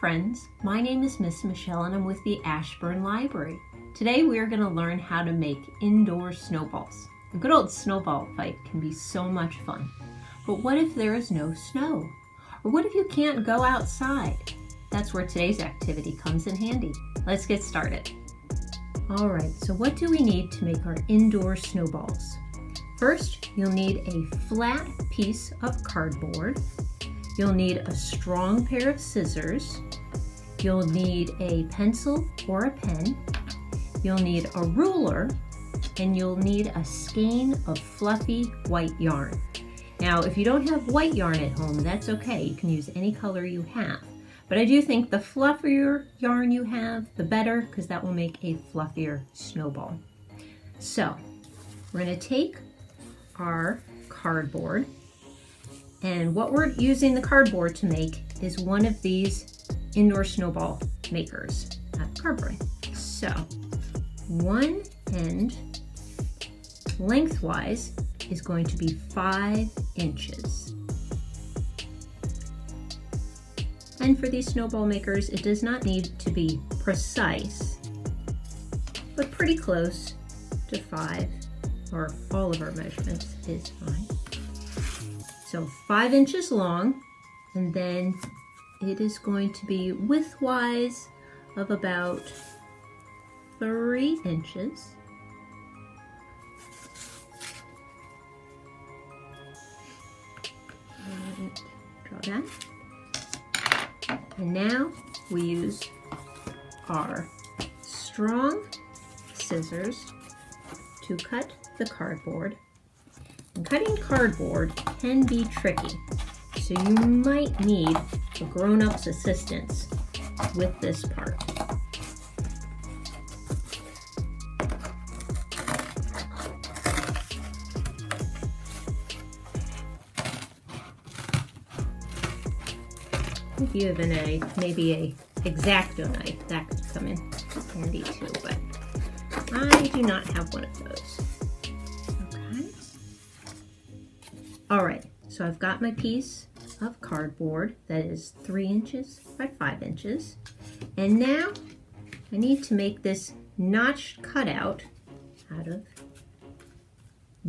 friends, my name is Miss Michelle and I'm with the Ashburn Library. Today we are going to learn how to make indoor snowballs. A good old snowball fight can be so much fun. But what if there is no snow? Or what if you can't go outside? That's where today's activity comes in handy. Let's get started. Alright, so what do we need to make our indoor snowballs? First, you'll need a flat piece of cardboard. You'll need a strong pair of scissors. You'll need a pencil or a pen. You'll need a ruler, and you'll need a skein of fluffy white yarn. Now, if you don't have white yarn at home, that's okay. You can use any color you have. But I do think the fluffier yarn you have, the better, because that will make a fluffier snowball. So, we're going to take our cardboard, and what we're using the cardboard to make is one of these indoor snowball makers out of cardboard. So, one end lengthwise is going to be 5 inches. And for these snowball makers, it does not need to be precise, but pretty close to 5, or all of our measurements is fine. So 5 inches long, and then it is going to be widthwise of about 3 inches. And draw that. And now we use our strong scissors to cut the cardboard. And cutting cardboard can be tricky, so you might need a grown-up's assistance with this part. If you have maybe a X-Acto knife, that could come in handy too, but I do not have one of those. Okay. All right, so I've got my piece of cardboard that is 3 inches by 5 inches. And now I need to make this notched cutout out of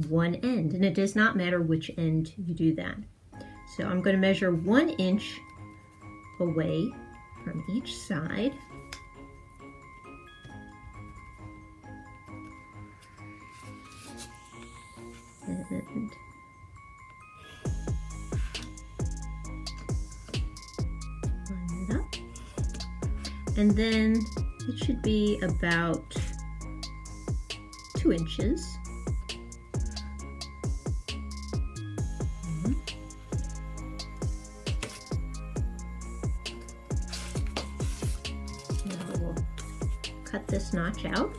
one end. And it does not matter which end you do that. So I'm going to measure 1 inch away from each side. And line it up. And then it should be about 2 inches. Cut this notch out.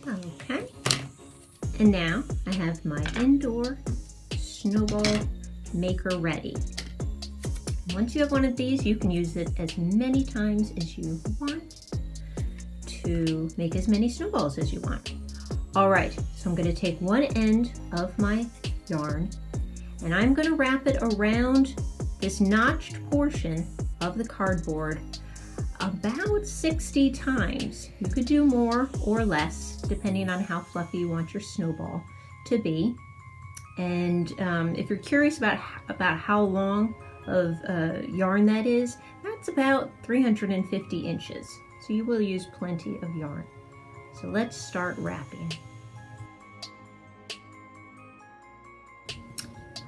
Okay, and now I have my indoor snowball maker ready. Once you have one of these, you can use it as many times as you want to make as many snowballs as you want. All right, so I'm going to take one end of my yarn and I'm going to wrap it around this notched portion of the cardboard about 60 times. You could do more or less depending on how fluffy you want your snowball to be. And if you're curious about how long of yarn that is, that's about 350 inches. So you will use plenty of yarn. So let's start wrapping.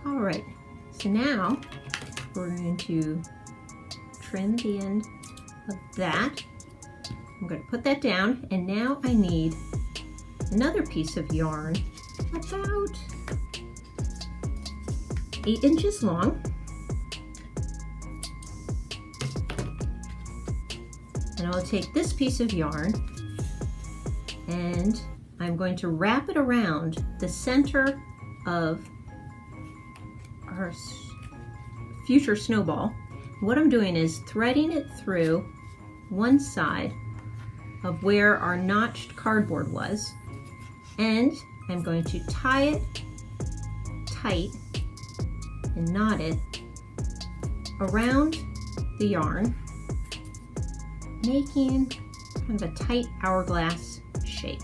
All right, so now we're going to trim the end of that. I'm going to put that down, and now I need another piece of yarn about 8 inches long. And I'll take this piece of yarn and I'm going to wrap it around the center of our future snowball. What I'm doing is threading it through one side of where our notched cardboard was, and I'm going to tie it tight and knot it around the yarn, making kind of a tight hourglass shape.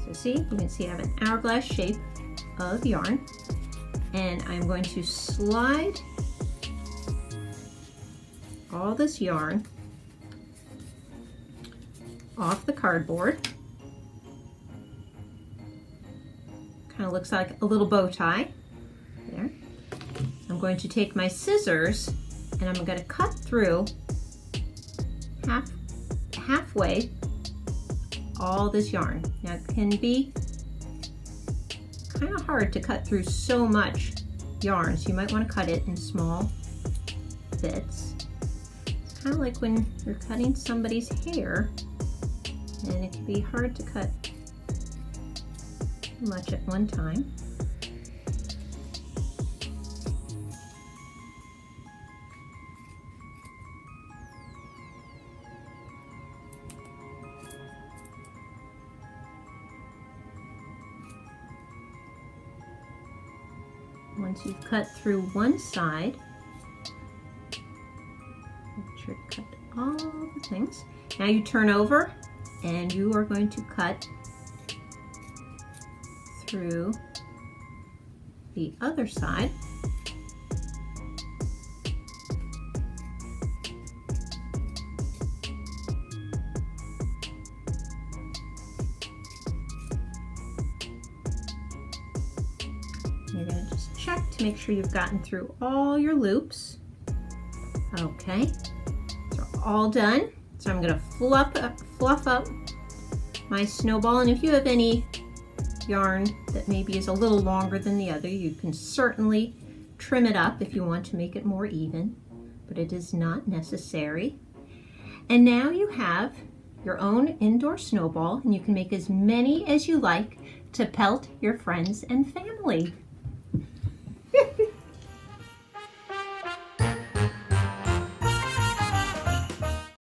So see, you can see I have an hourglass shape of yarn, and I'm going to slide all this yarn off the cardboard. Kind of looks like a little bow tie there. I'm going to take my scissors and I'm going to cut through halfway all this yarn. Now it can be kind of hard to cut through so much yarn, so you might want to cut it in small bits. It's kind of like when you're cutting somebody's hair, and it can be hard to cut too much at one time. Once you've cut through one side, make sure to cut all the things. Now you turn over and you are going to cut through the other side. You're going to just check to make sure you've gotten through all your loops. Okay, so all done. So I'm going to fluff up my snowball, and if you have any yarn that maybe is a little longer than the other, you can certainly trim it up if you want to make it more even, but it is not necessary. And now you have your own indoor snowball, and you can make as many as you like to pelt your friends and family.